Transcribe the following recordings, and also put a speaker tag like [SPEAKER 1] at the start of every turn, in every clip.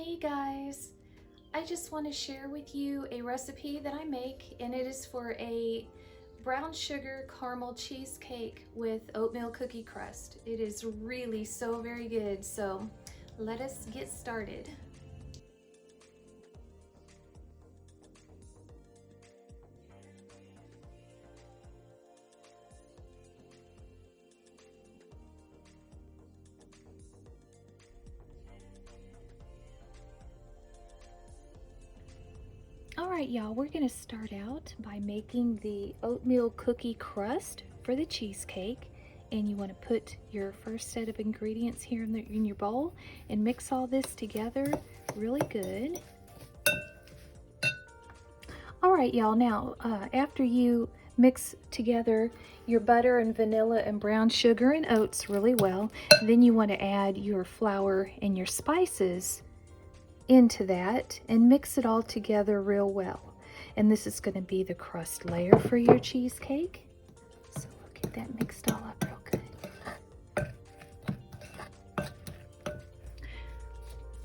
[SPEAKER 1] Hey guys, I just want to share with you a recipe that I make, and it is for a brown sugar caramel cheesecake with oatmeal cookie crust. It is really so very good, so let us get started. Alright y'all, we're going to start out by making the oatmeal cookie crust for the cheesecake. And you want to put your first set of ingredients here in your bowl and mix all this together really good. Alright y'all, now after you mix together your butter and vanilla and brown sugar and oats really well, then you want to add your flour and your spices into that and mix it all together real well. And this is going to be the crust layer for your cheesecake. So we'll get that mixed all up real good.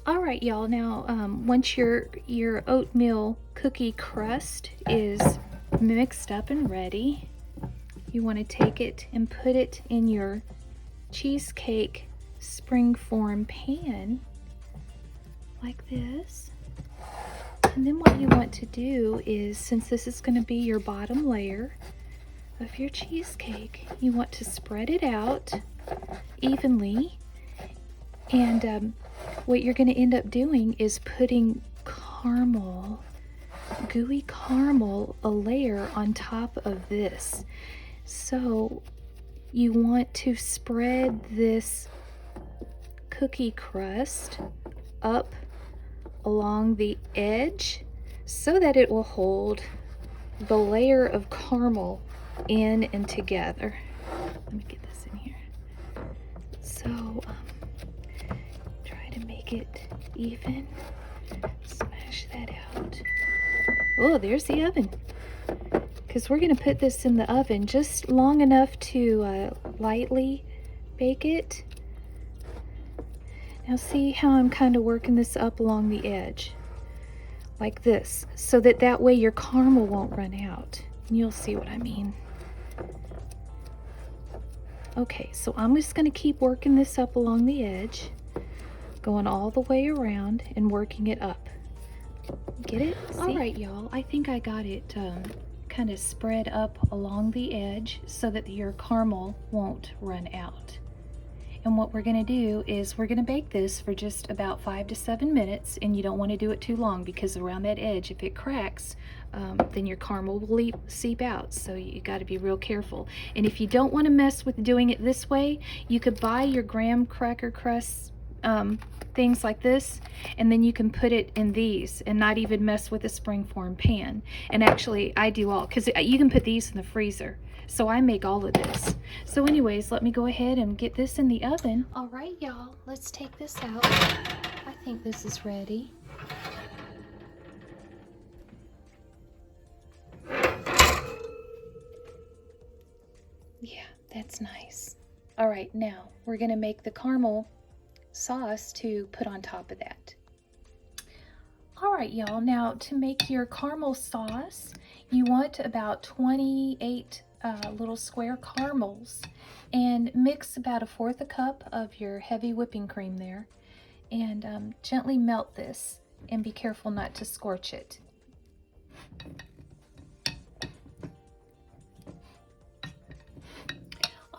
[SPEAKER 1] Alright y'all, now once your oatmeal cookie crust is mixed up and ready, you want to take it and put it in your cheesecake springform pan like this. And then what you want to do is, since this is going to be your bottom layer of your cheesecake, you want to spread it out evenly. And what you're going to end up doing is putting caramel, gooey caramel, a layer on top of this. So you want to spread this cookie crust up along the edge so that it will hold the layer of caramel in and together. Let me get this in here. So try to make it even. Smash that out. Oh, there's the oven. Because we're going to put this in the oven just long enough to lightly bake it. Now see how I'm kind of working this up along the edge, like this, so that way your caramel won't run out. And you'll see what I mean. Okay, so I'm just going to keep working this up along the edge, going all the way around and working it up. Get it? Alright y'all, I think I got it kind of spread up along the edge so that your caramel won't run out. And what we're going to do is we're going to bake this for just about 5 to 7 minutes, and you don't want to do it too long because around that edge, if it cracks, then your caramel will seep out. So you got to be real careful. And if you don't want to mess with doing it this way, you could buy your graham cracker crust things like this, and then you can put it in these and not even mess with a springform pan. And actually, I do all, because you can put these in the freezer. So I make all of this. So anyways, let me go ahead and get this in the oven. All right, y'all, let's take this out. I think this is ready. Yeah, that's nice. All right, now we're gonna make the caramel sauce to put on top of that. All right, y'all, now to make your caramel sauce, you want about 28 little square caramels, and mix about 1/4 cup of your heavy whipping cream there, and gently melt this, and be careful not to scorch it.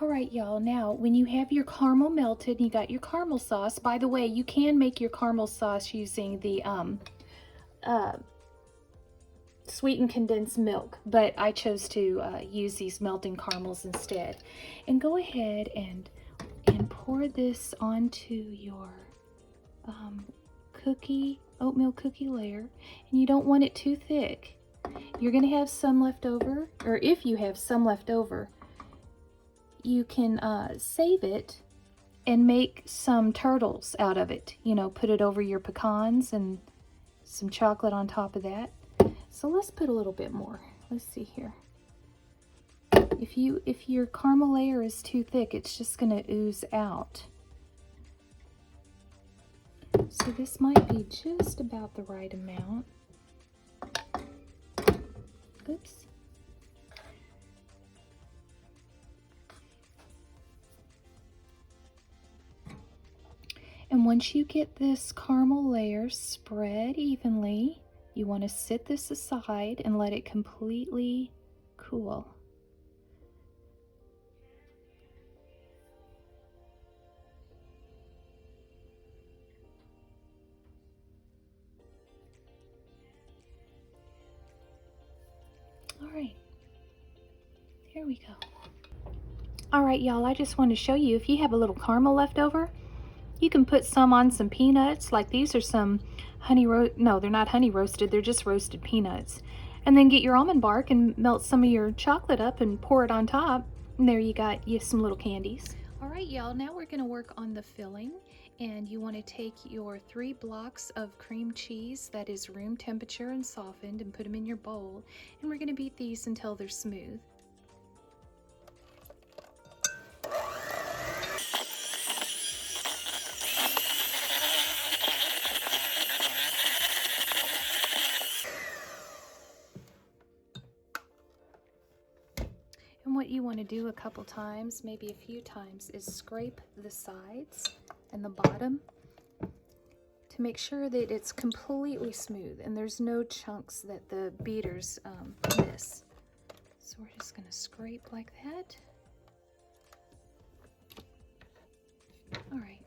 [SPEAKER 1] All right, y'all, now when you have your caramel melted and you got your caramel sauce, by the way, you can make your caramel sauce using the sweetened condensed milk, but I chose to use these melting caramels instead. And go ahead and pour this onto your oatmeal cookie layer. And you don't want it too thick. You're going to have some left over, or if you have some left over, you can save it and make some turtles out of it. You know, put it over your pecans and some chocolate on top of that. So let's put a little bit more. Let's see here. If your caramel layer is too thick, it's just going to ooze out. So this might be just about the right amount. Oops. And once you get this caramel layer spread evenly, you want to set this aside and let it completely cool. All right, here we go. All right, y'all, I just wanted to show you, if you have a little caramel left over, you can put some on some peanuts. Like these are some no, they're not honey roasted, they're just roasted peanuts. And then get your almond bark and melt some of your chocolate up and pour it on top. And there you got some little candies. All right, y'all, now we're gonna work on the filling. And you wanna take your 3 blocks of cream cheese that is room temperature and softened and put them in your bowl. And we're gonna beat these until they're smooth. And what you want to do a couple times, maybe a few times, is scrape the sides and the bottom to make sure that it's completely smooth and there's no chunks that the beaters miss. So we're just going to scrape like that. All right.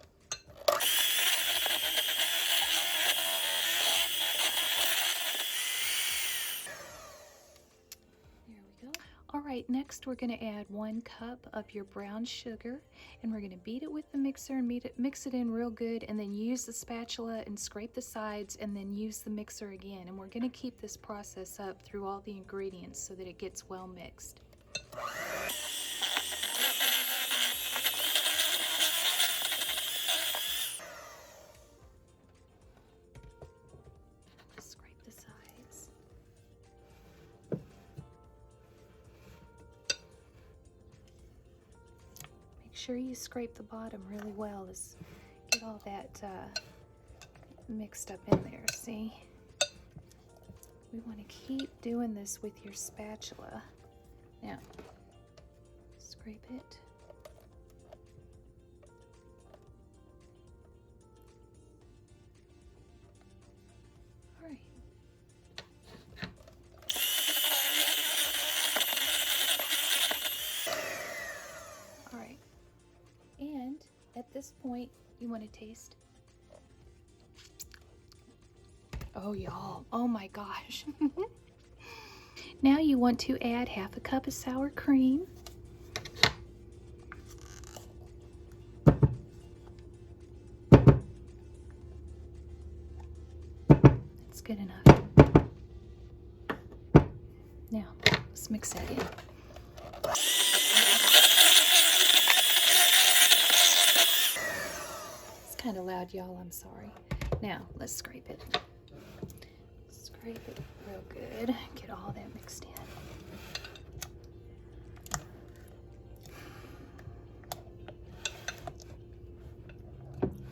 [SPEAKER 1] All right, next we're going to add 1 cup of your brown sugar, and we're going to beat it with the mixer and mix it in real good, and then use the spatula and scrape the sides, and then use the mixer again. And we're going to keep this process up through all the ingredients so that it gets well mixed. Scrape the sides. Make sure you scrape the bottom really well. Get all that mixed up in there, see? We want to keep doing this with your spatula. Now, scrape it. All right. All right. And at this point, you want to taste. Oh, y'all. Oh my gosh. Now you want to add 1/2 cup of sour cream. That's good enough. Now, let's mix that in. It's kind of loud, y'all. I'm sorry. Now, let's scrape it. Scrape it real good. Get all that mixed in.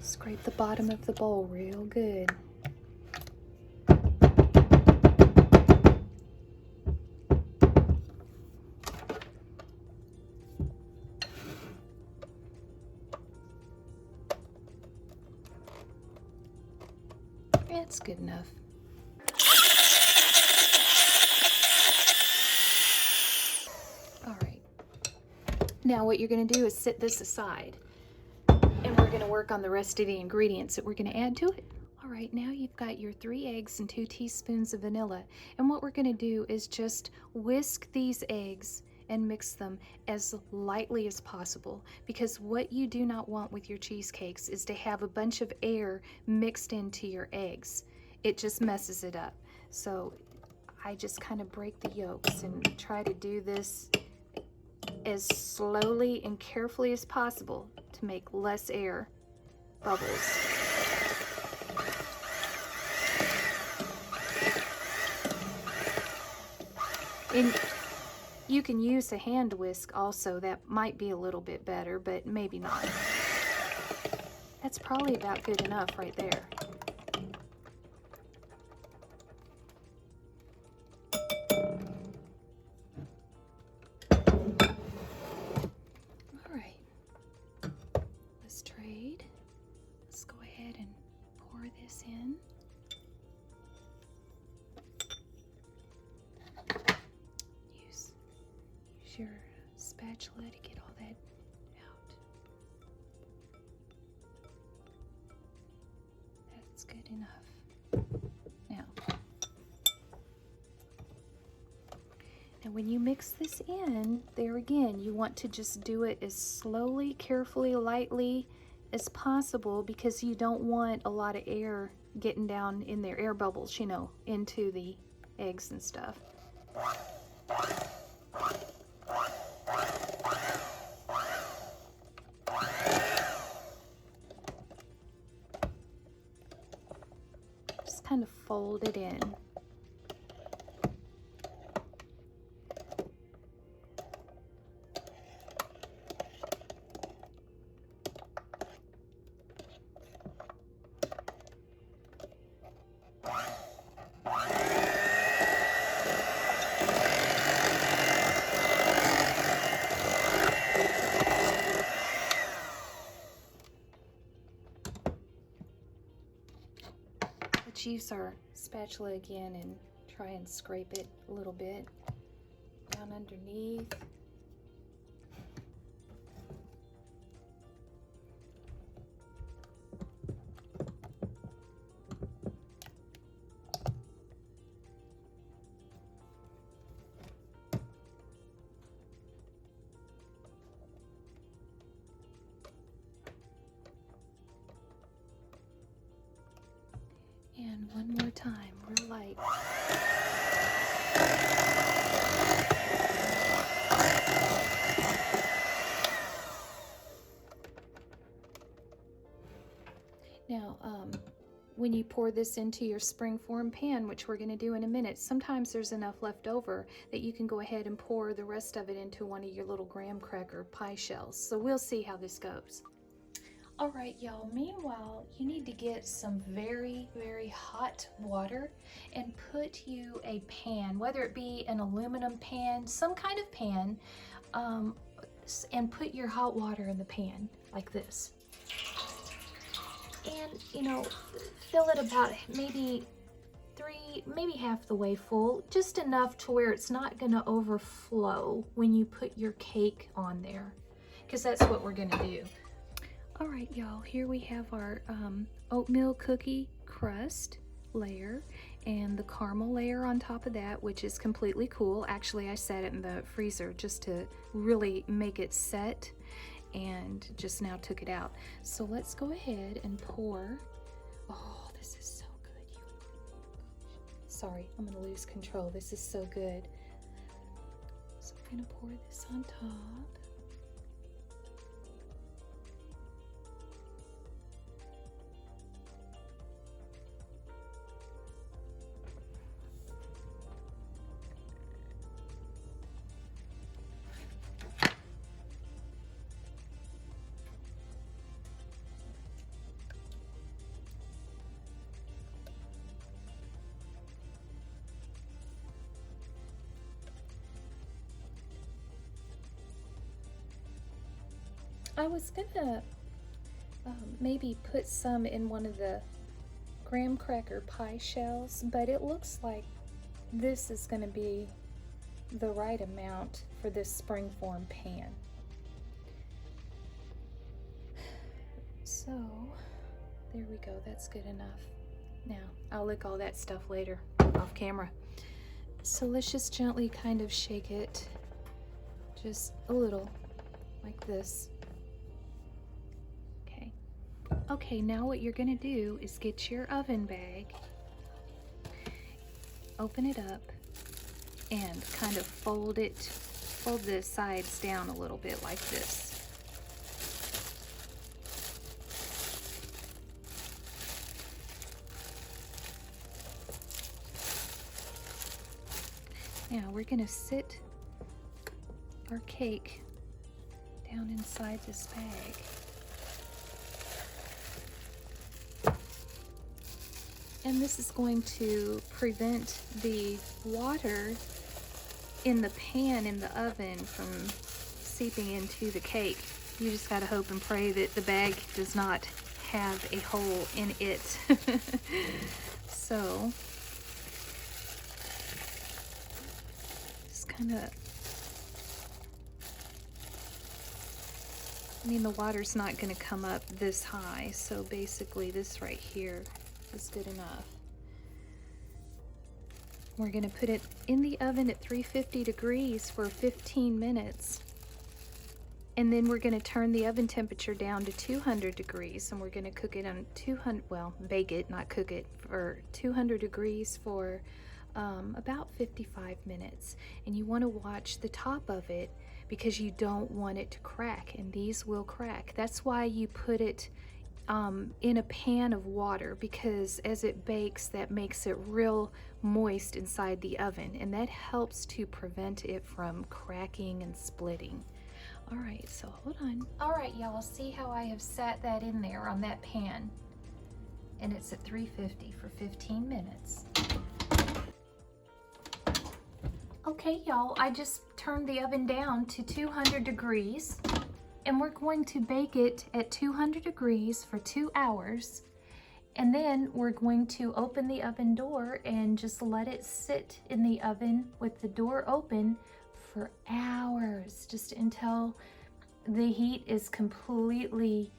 [SPEAKER 1] Scrape the bottom of the bowl real good. That's good enough. All right. Now what you're going to do is set this aside, and we're going to work on the rest of the ingredients that we're going to add to it. All right, now you've got your 3 eggs and 2 teaspoons of vanilla, and what we're going to do is just whisk these eggs and mix them as lightly as possible, because what you do not want with your cheesecakes is to have a bunch of air mixed into your eggs. It just messes it up. So I just kind of break the yolks and try to do this as slowly and carefully as possible to make less air bubbles. And you can use a hand whisk also. That might be a little bit better, but maybe not. That's probably about good enough right there. All right, let's trade. Let's go ahead and pour this in. Use your spatula to get all that out. That's good enough. Now when you mix this in, there again, you want to just do it as slowly, carefully, lightly as possible, because you don't want a lot of air getting down in there, air bubbles, you know, into the eggs and stuff. Just kind of fold it in. Let's use our spatula again and try and scrape it a little bit down underneath. And one more time, real light. Now, when you pour this into your springform pan, which we're going to do in a minute, sometimes there's enough left over that you can go ahead and pour the rest of it into one of your little graham cracker pie shells. So we'll see how this goes. All right, y'all, meanwhile, you need to get some very, very hot water and put you a pan, whether it be an aluminum pan, some kind of pan, and put your hot water in the pan like this. And, you know, fill it about maybe half the way full, just enough to where it's not gonna overflow when you put your cake on there, because that's what we're gonna do. All right, y'all, here we have our oatmeal cookie crust layer and the caramel layer on top of that, which is completely cool. Actually, I set it in the freezer just to really make it set, and just now took it out. So let's go ahead and pour. Oh, this is so good. Sorry, I'm gonna lose control. This is so good. So we're gonna pour this on top. I was gonna maybe put some in one of the graham cracker pie shells, but it looks like this is gonna be the right amount for this springform pan. So there we go, that's good enough. Now I'll lick all that stuff later off camera. So let's just gently kind of shake it, just a little, like this. Okay, now what you're gonna do is get your oven bag, open it up, and kind of fold the sides down a little bit like this. Now we're gonna sit our cake down inside this bag. And this is going to prevent the water in the pan in the oven from seeping into the cake. You just gotta hope and pray that the bag does not have a hole in it. So, just kind of, I mean, the water's not gonna come up this high, so basically this right here is good enough. We're gonna put it in the oven at 350 degrees for 15 minutes. And then we're gonna turn the oven temperature down to 200 degrees, and we're gonna cook it on 200, well, bake it, not cook it, for 200 degrees for about 55 minutes. And you wanna watch the top of it because you don't want it to crack, and these will crack. That's why you put it in a pan of water, because as it bakes, that makes it real moist inside the oven, and that helps to prevent it from cracking and splitting. All right, so hold on. All right, y'all, see how I have sat that in there on that pan, and it's at 350 for 15 minutes. Okay, y'all, I just turned the oven down to 200 degrees. And we're going to bake it at 200 degrees for 2 hours. And then we're going to open the oven door and just let it sit in the oven with the door open for hours, just until the heat is completely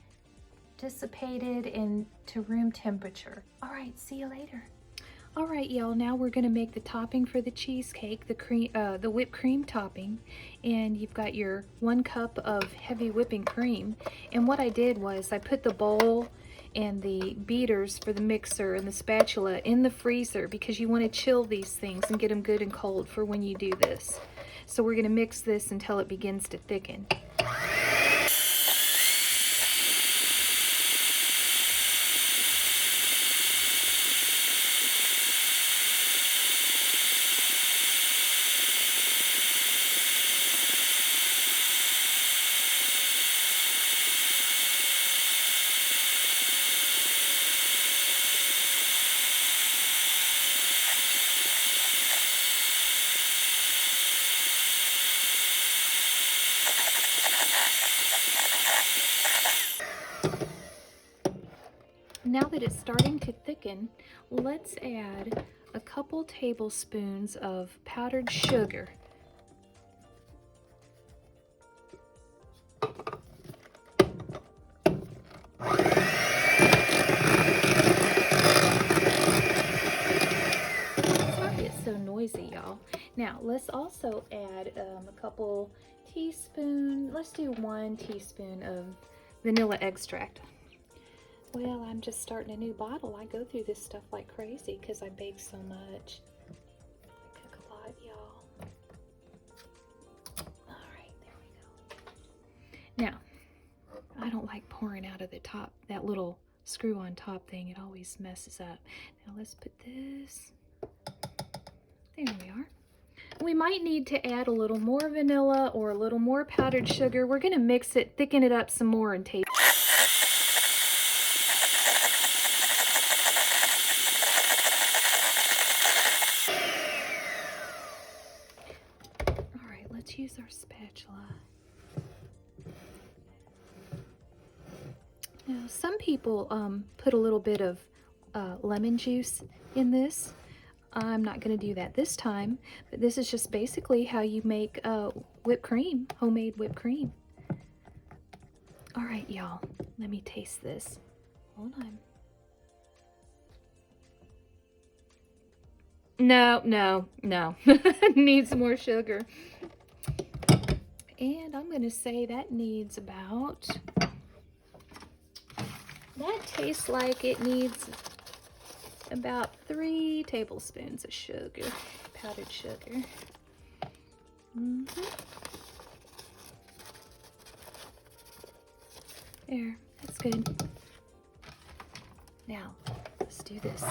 [SPEAKER 1] dissipated into room temperature. All right, see you later. All right, y'all, now we're gonna make the topping for the cheesecake, the whipped cream topping. And you've got your 1 cup of heavy whipping cream. And what I did was I put the bowl and the beaters for the mixer and the spatula in the freezer, because you wanna chill these things and get them good and cold for when you do this. So we're gonna mix this until it begins to thicken. Now that it's starting to thicken, let's add a couple tablespoons of powdered sugar. Sorry it's so noisy, y'all. Now let's also add a couple teaspoons, let's do 1 teaspoon of vanilla extract. Well, I'm just starting a new bottle. I go through this stuff like crazy because I bake so much. I cook a lot, y'all. All right, there we go. Now, I don't like pouring out of the top, that little screw-on top thing. It always messes up. Now let's put this. There we are. We might need to add a little more vanilla or a little more powdered sugar. We're going to mix it, thicken it up some more, and taste. Use our spatula. Now, some people put a little bit of lemon juice in this. I'm not going to do that this time, but this is just basically how you make whipped cream, homemade whipped cream. All right, y'all, let me taste this. Hold on. No. Needs more sugar. And I'm going to say that needs about, that tastes like it needs about 3 tablespoons of sugar, powdered sugar. There, that's good. Now, let's do this.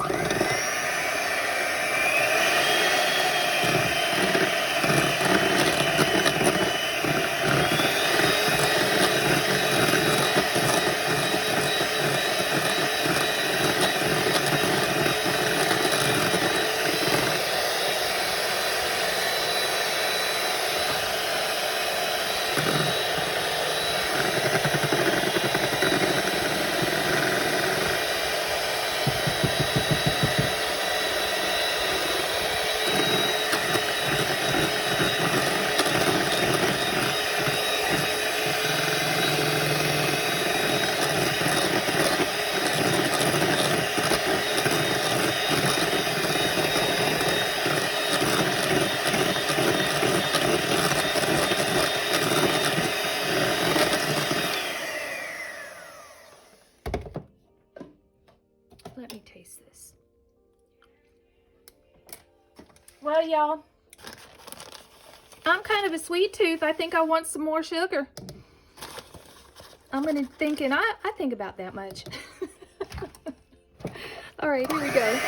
[SPEAKER 1] Well, y'all, I'm kind of a sweet tooth. I think I want some more sugar. I'm gonna thinking I think about that much. All right, here we go.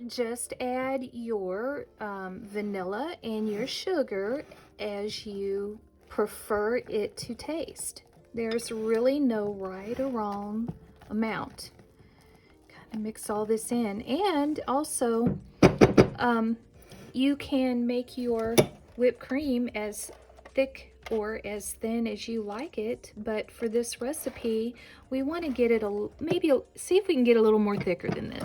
[SPEAKER 1] Just add your vanilla and your sugar as you prefer it to taste. There's really no right or wrong amount. Kind of mix all this in, and also you can make your whipped cream as thick or as thin as you like it, but for this recipe we want to get it see if we can get a little more thicker than this.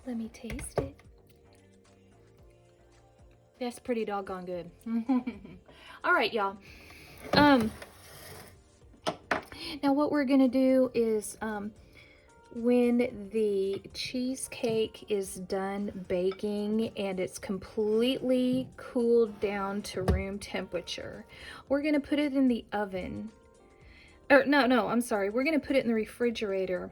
[SPEAKER 1] Let me taste it. That's pretty doggone good. All right, y'all. Now what we're gonna do is when the cheesecake is done baking and it's completely cooled down to room temperature, we're gonna put it in the oven. Or no, I'm sorry. We're gonna put it in the refrigerator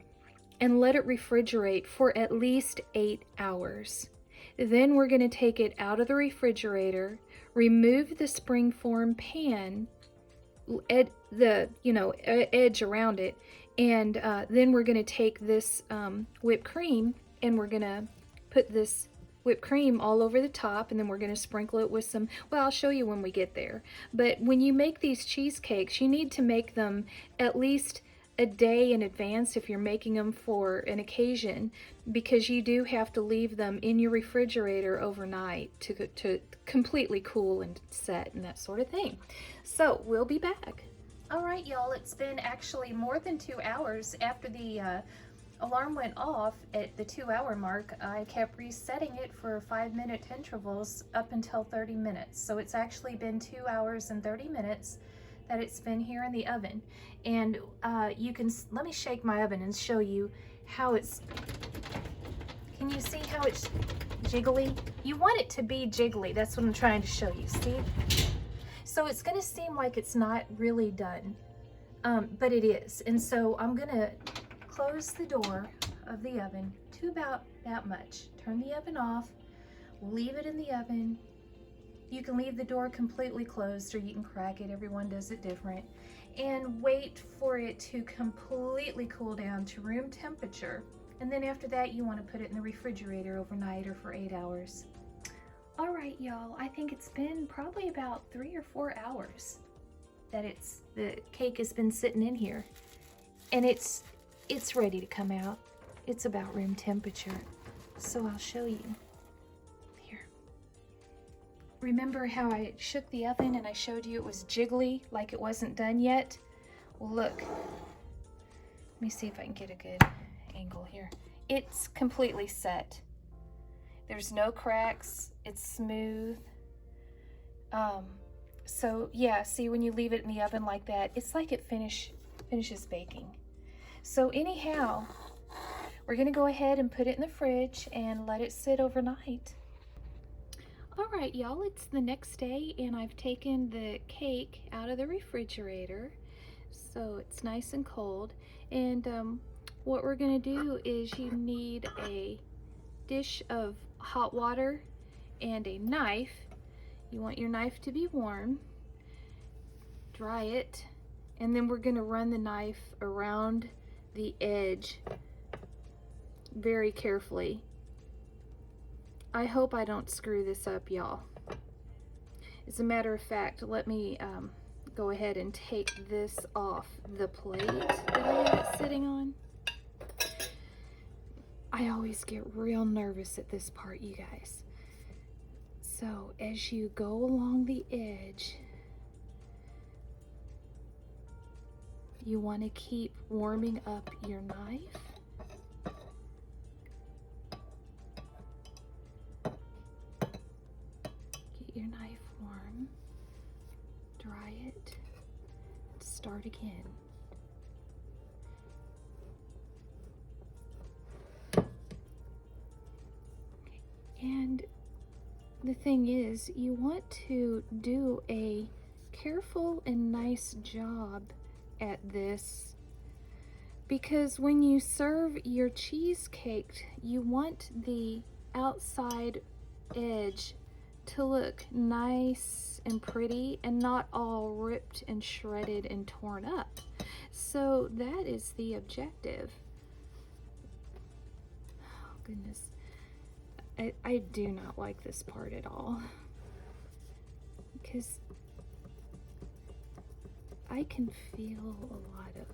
[SPEAKER 1] and let it refrigerate for at least 8 hours. Then we're going to take it out of the refrigerator, remove the springform pan, the edge around it, and then we're going to take this whipped cream and we're going to put this whipped cream all over the top, and then we're going to sprinkle it with some, well, I'll show you when we get there. But when you make these cheesecakes, you need to make them at least a day in advance if you're making them for an occasion, because you do have to leave them in your refrigerator overnight to completely cool and set and that sort of thing. So we'll be back. All right, y'all, it's been actually more than 2 hours after the alarm went off at the 2-hour mark. I kept resetting it for 5-minute intervals up until 30 minutes. So it's actually been 2 hours and 30 minutes that it's been here in the oven. And you can, let me shake my oven and show you how it's, can you see how it's jiggly? You want it to be jiggly, that's what I'm trying to show you, see? So it's gonna seem like it's not really done, but it is. And so I'm gonna close the door of the oven to about that much. Turn the oven off, leave it in the oven. You can leave the door completely closed or you can crack it, everyone does it different. And wait for it to completely cool down to room temperature. And then after that, you want to put it in the refrigerator overnight or for 8 hours. All right, y'all, I think it's been probably about 3 or 4 hours that the cake has been sitting in here. And it's ready to come out. It's about room temperature. So I'll show you. Remember how I shook the oven and I showed you it was jiggly, like it wasn't done yet? Well, look. Let me see if I can get a good angle here. It's completely set. There's no cracks. It's smooth. So yeah, see, when you leave it in the oven like that, it's like it finishes baking. So anyhow, we're gonna go ahead and put it in the fridge and let it sit overnight. All right, y'all, it's the next day and I've taken the cake out of the refrigerator, so it's nice and cold. And what we're gonna do is you need a dish of hot water and a knife. You want your knife to be warm. Dry it, and then we're gonna run the knife around the edge very carefully. I hope I don't screw this up, y'all. As a matter of fact, let me go ahead and take this off the plate that I have it sitting on. I always get real nervous at this part, you guys. So as you go along the edge, you want to keep warming up your knife. Get your knife warm, dry it, start again. Okay. And the thing is, you want to do a careful and nice job at this, because when you serve your cheesecake, you want the outside edge to look nice and pretty and not all ripped and shredded and torn up. So that is the objective. Oh goodness, I do not like this part at all, because I can feel a lot of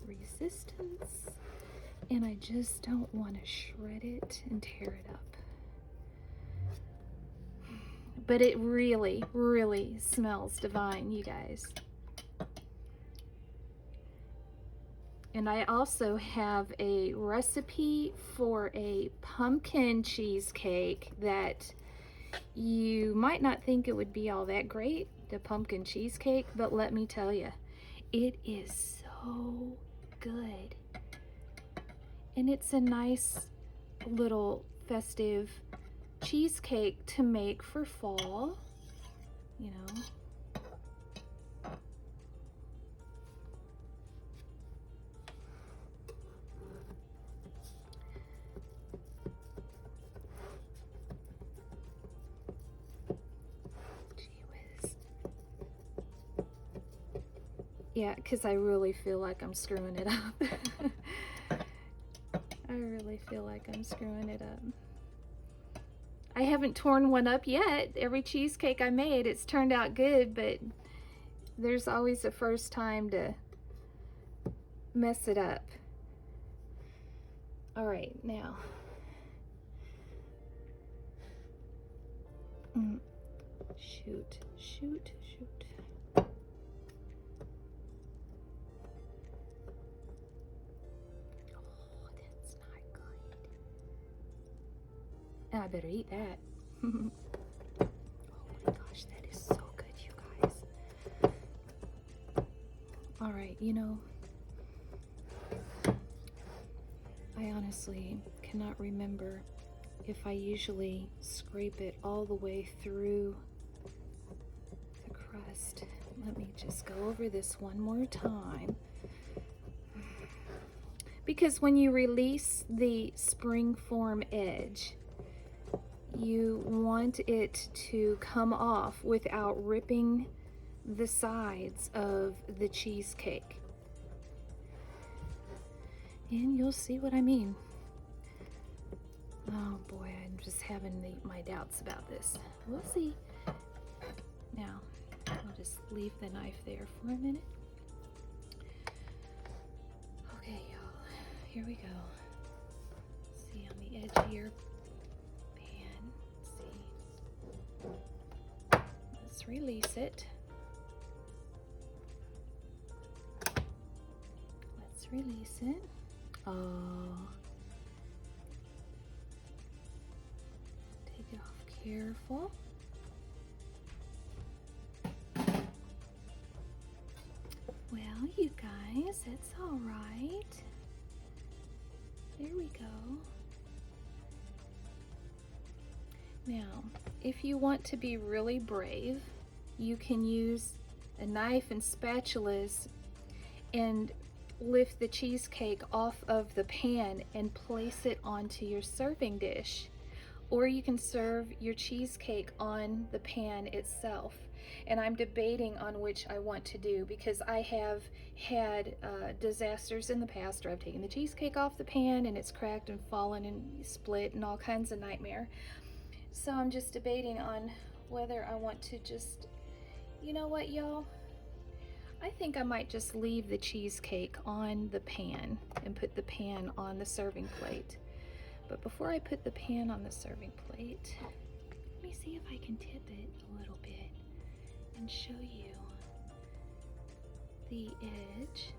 [SPEAKER 1] resistance, and I just don't want to shred it and tear it up. But it really, really smells divine, you guys. And I also have a recipe for a pumpkin cheesecake that you might not think it would be all that great, the pumpkin cheesecake, but let me tell you, it is so good. And it's a nice little festive cheesecake to make for fall, you know. Yeah, because I really feel like I'm screwing it up. I really feel like I'm screwing it up. I haven't torn one up yet. Every cheesecake I made, it's turned out good, but there's always a first time to mess it up. All right, now. Shoot. I better eat that. Oh my gosh, that is so good, you guys. All right, you know, I honestly cannot remember if I usually scrape it all the way through the crust. Let me just go over this one more time. Because when you release the spring form edge, you want it to come off without ripping the sides of the cheesecake. And you'll see what I mean. Oh boy, I'm just having my doubts about this. We'll see. Now, I'll just leave the knife there for a minute. Okay, y'all, here we go. See on the edge of your pan. Let's release it. Let's release it. Oh. Take it off careful. Well, you guys, it's all right. There we go. Now, if you want to be really brave, you can use a knife and spatulas and lift the cheesecake off of the pan and place it onto your serving dish. Or you can serve your cheesecake on the pan itself. And I'm debating on which I want to do, because I have had disasters in the past where I've taken the cheesecake off the pan and it's cracked and fallen and split and all kinds of nightmare. So I'm just debating on whether I want to just, you know what, y'all? I think I might just leave the cheesecake on the pan and put the pan on the serving plate. But before I put the pan on the serving plate, let me see if I can tip it a little bit and show you the edge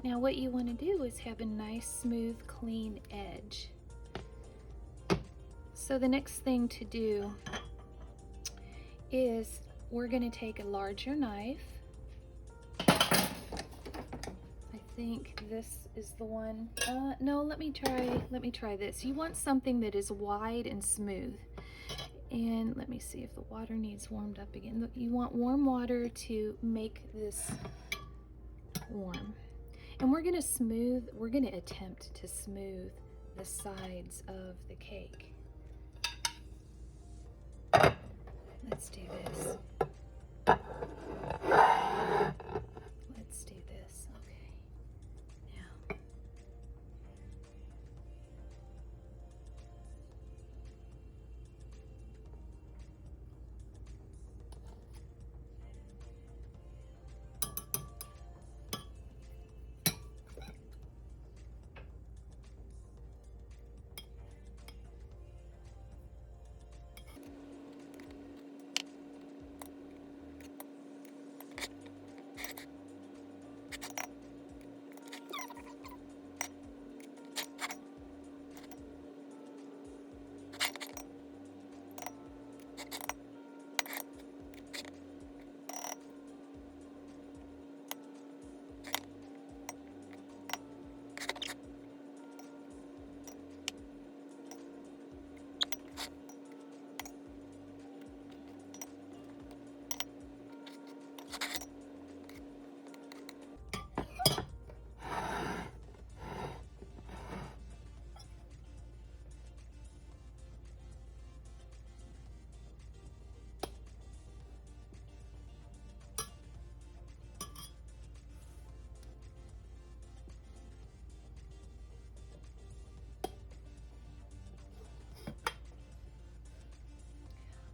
[SPEAKER 1] Now what you want to do is have a nice, smooth, clean edge. So the next thing to do is we're going to take a larger knife. I think this is the one. No, let me try this. You want something that is wide and smooth. And let me see if the water needs warmed up again. You want warm water to make this warm. And we're going to attempt to smooth the sides of the cake. Let's do this. Let's do this. Okay. Now.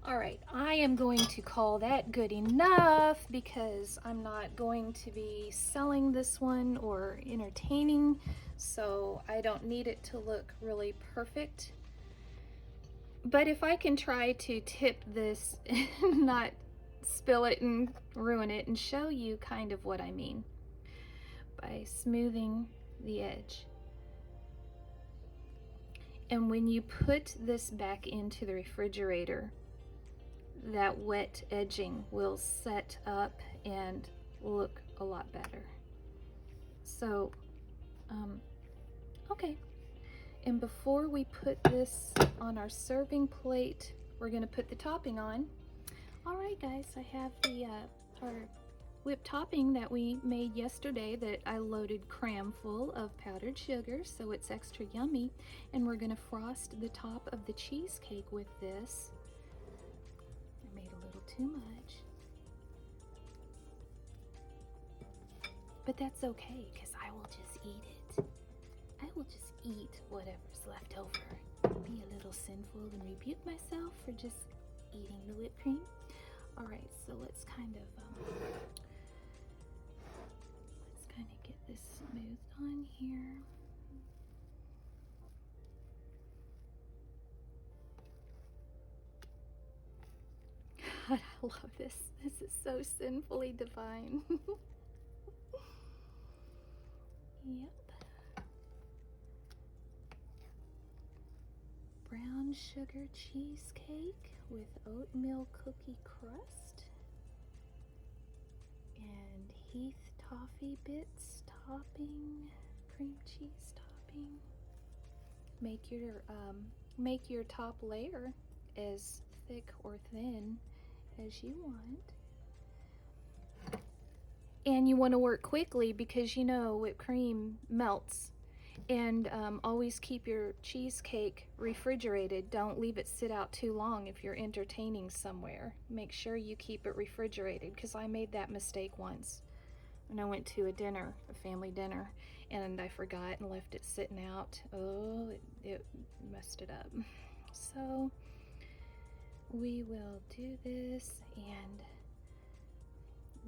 [SPEAKER 1] All right, I am going to call that good enough because I'm not going to be selling this one or entertaining, so I don't need it to look really perfect. But if I can try to tip this and not spill it and ruin it and show you kind of what I mean by smoothing the edge. And when you put this back into the refrigerator, that wet edging will set up and look a lot better. So, okay. And before we put this on our serving plate, we're gonna put the topping on. All right, guys, I have the our whipped topping that we made yesterday that I loaded cram full of powdered sugar, so it's extra yummy. And we're gonna frost the top of the cheesecake with this. I made a little too much, but that's okay because I will just eat it. I will just eat whatever's left over. Be a little sinful and rebuke myself for just eating the whipped cream. All right, so let's kind of get this smoothed on here. God, I love this. This is so sinfully divine. Yep. Brown sugar cheesecake with oatmeal cookie crust and Heath toffee bits topping, cream cheese topping. Make your top layer as thick or thin as you want. And you want to work quickly because you know whipped cream melts. And always keep your cheesecake refrigerated. Don't leave it sit out too long if you're entertaining somewhere. Make sure you keep it refrigerated because I made that mistake once when I went to a dinner, a family dinner, and I forgot and left it sitting out. Oh, it messed it up. So we will do this, and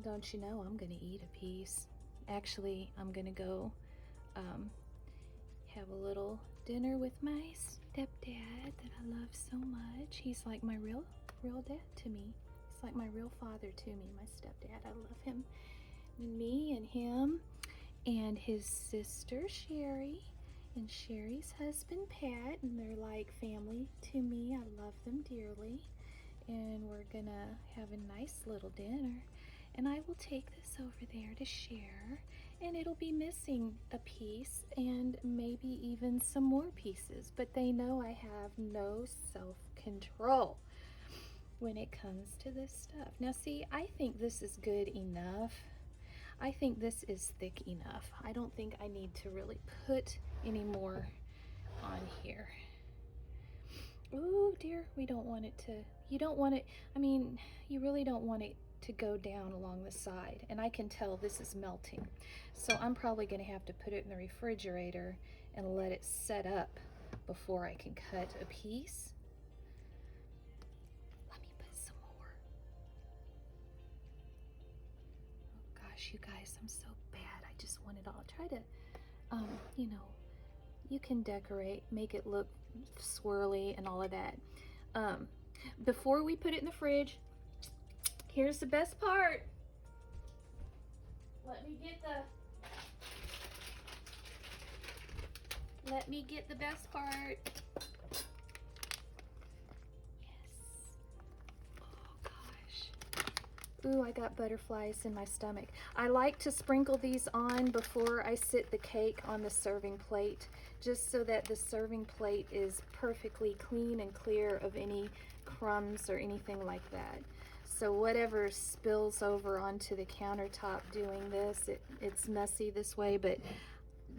[SPEAKER 1] don't you know I'm gonna eat a piece. Actually, I'm gonna go have a little dinner with my stepdad that I love so much. He's like my real dad to me. He's like my real father to me, my stepdad. I love him and me and him. and his sister Sherry, and Sherry's husband Pat, and they're like family to me. I love them dearly. And we're gonna have a nice little dinner. And I will take this over there to share, and it'll be missing a piece and maybe even some more pieces, but they know I have no self-control when it comes to this stuff. Now see, I think this is good enough. I think this is thick enough. I don't think I need to really put any more on here. Oh dear, we don't want it to, you don't want it, I mean, you really don't want it to go down along the side. And I can tell this is melting. So I'm probably gonna have to put it in the refrigerator and let it set up before I can cut a piece. Let me put some more. Oh gosh, you guys, I'm so bad. I just want it all. Try to, you know, you can decorate, make it look swirly and all of that. Before we put it in the fridge, here's the best part. Let me get the best part. Yes. Oh gosh. Ooh, I got butterflies in my stomach. I like to sprinkle these on before I sit the cake on the serving plate, just so that the serving plate is perfectly clean and clear of any crumbs or anything like that. So whatever spills over onto the countertop doing this, it's messy this way, but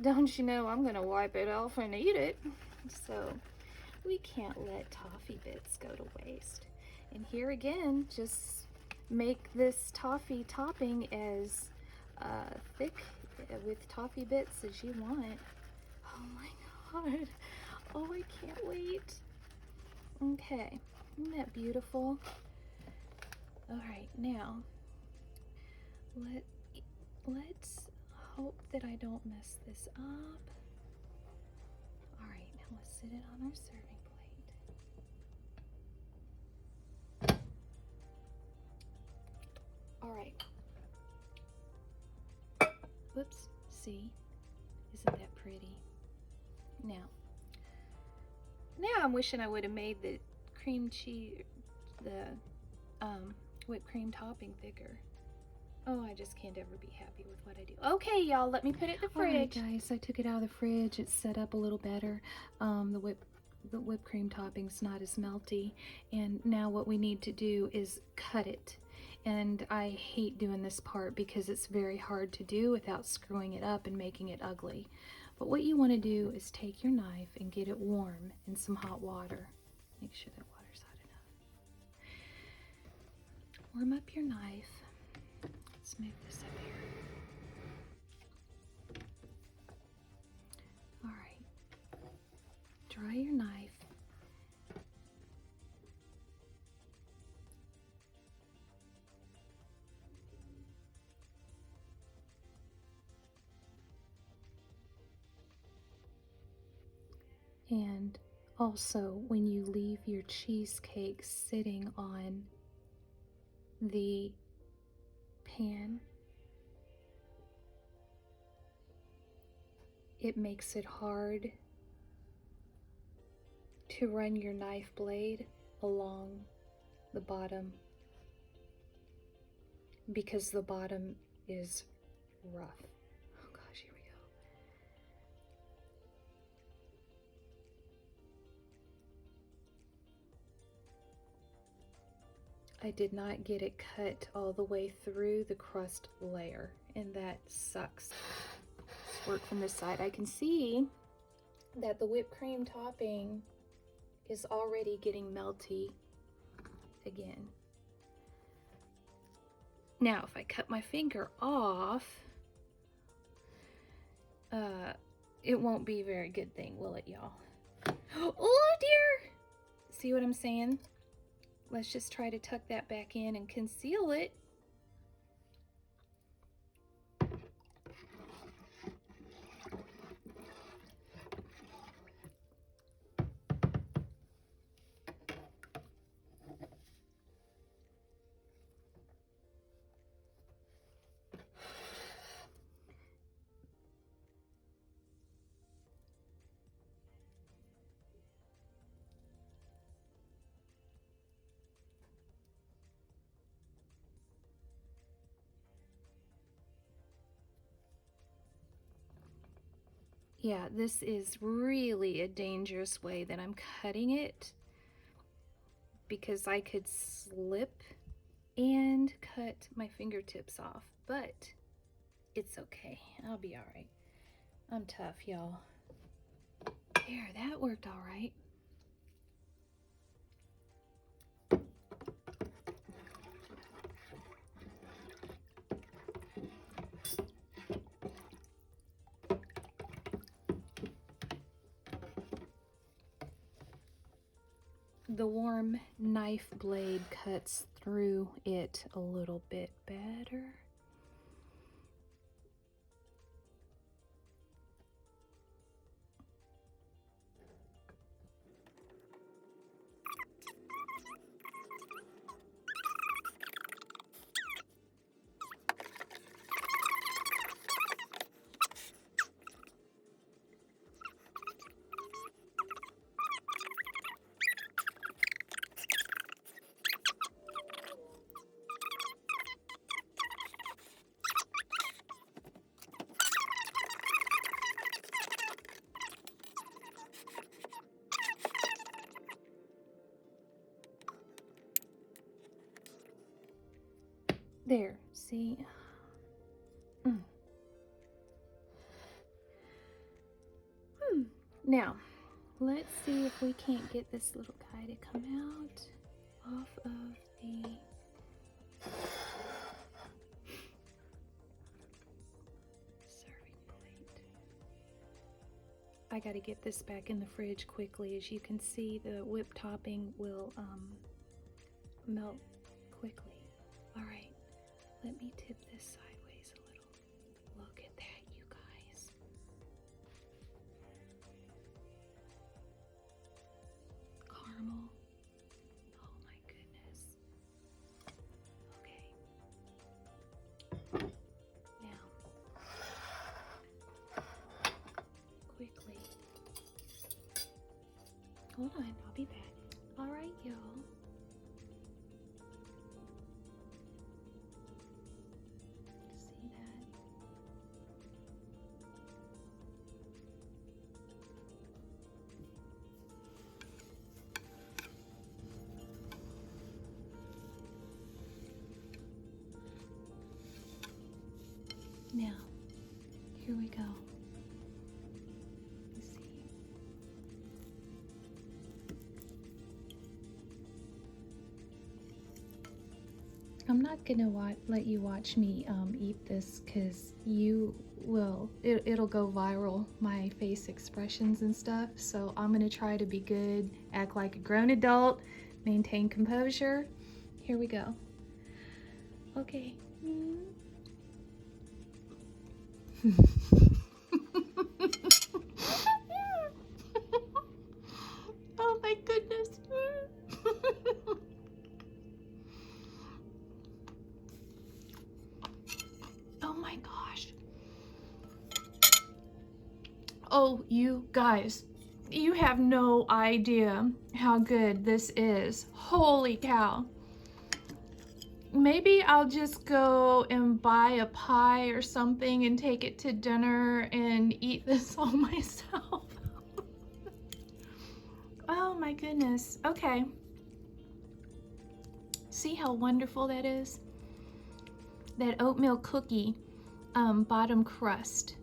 [SPEAKER 1] don't you know I'm gonna wipe it off and eat it. So we can't let toffee bits go to waste. And here again, just make this toffee topping as thick with toffee bits as you want. Oh my God. Oh, I can't wait. Okay, isn't that beautiful? All right, now let's hope that I don't mess this up. All right, now let's sit it on our serving plate. All right. Whoops, see? Isn't that pretty? Now I'm wishing I would have made the cream cheese, the whipped cream topping thicker. Oh, I just can't ever be happy with what I do. Okay, y'all, let me put it in the fridge. All right, guys, I took it out of the fridge. It's set up a little better. The whipped cream topping's not as melty. And now what we need to do is cut it. And I hate doing this part because it's very hard to do without screwing it up and making it ugly. But what you want to do is take your knife and get it warm in some hot water. Make sure that water's hot enough. Warm up your knife. Let's move this up here. All right. Dry your knife. And also, when you leave your cheesecake sitting on the pan, it makes it hard to run your knife blade along the bottom because the bottom is rough. Oh gosh, here we go. I did not get it cut all the way through the crust layer, and that sucks. Let's work from this side. I can see that the whipped cream topping is already getting melty again. Now, if I cut my finger off, it won't be a very good thing, will it, y'all? Oh dear! See what I'm saying? Let's just try to tuck that back in and conceal it. Yeah, this is really a dangerous way that I'm cutting it, because I could slip and cut my fingertips off, but it's okay. I'll be all right. I'm tough, y'all. There, that worked all right. The warm knife blade cuts through it a little bit better. There, see? Now, let's see if we can't get this little guy to come out off of the serving plate. I gotta get this back in the fridge quickly. As you can see, the whipped topping will melt quickly. All right, let me tip this sideways a little. Look at that, you guys. Caramel. Oh my goodness. Okay. Now, quickly. Hold on, I'll be back. All right, y'all. See that? Now, here we go. Let's see. I'm not gonna let you watch me eat this, because you will, it'll go viral, my face expressions and stuff. So I'm gonna try to be good, act like a grown adult, maintain composure. Here we go. Okay. Oh my goodness. Oh my gosh. Oh, you guys, you have no idea how good this is. Holy cow. Maybe I'll just go and buy a pie or something and take it to dinner and eat this all myself. Oh my goodness. Okay. See how wonderful that is? That oatmeal cookie bottom crust.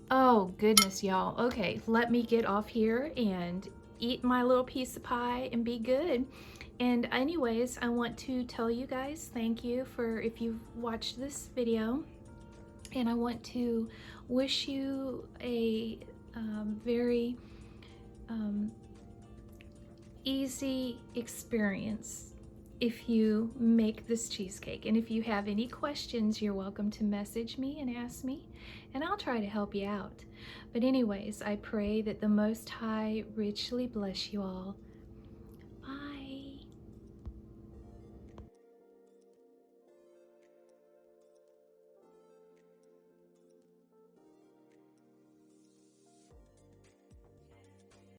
[SPEAKER 1] Oh goodness, y'all. Okay, let me get off here and eat my little piece of pie and be good. And anyways, I want to tell you guys thank you for if you've watched this video, and I want to wish you a very easy experience if you make this cheesecake. And if you have any questions, you're welcome to message me and ask me, and I'll try to help you out. But anyways, I pray that the Most High richly bless you all.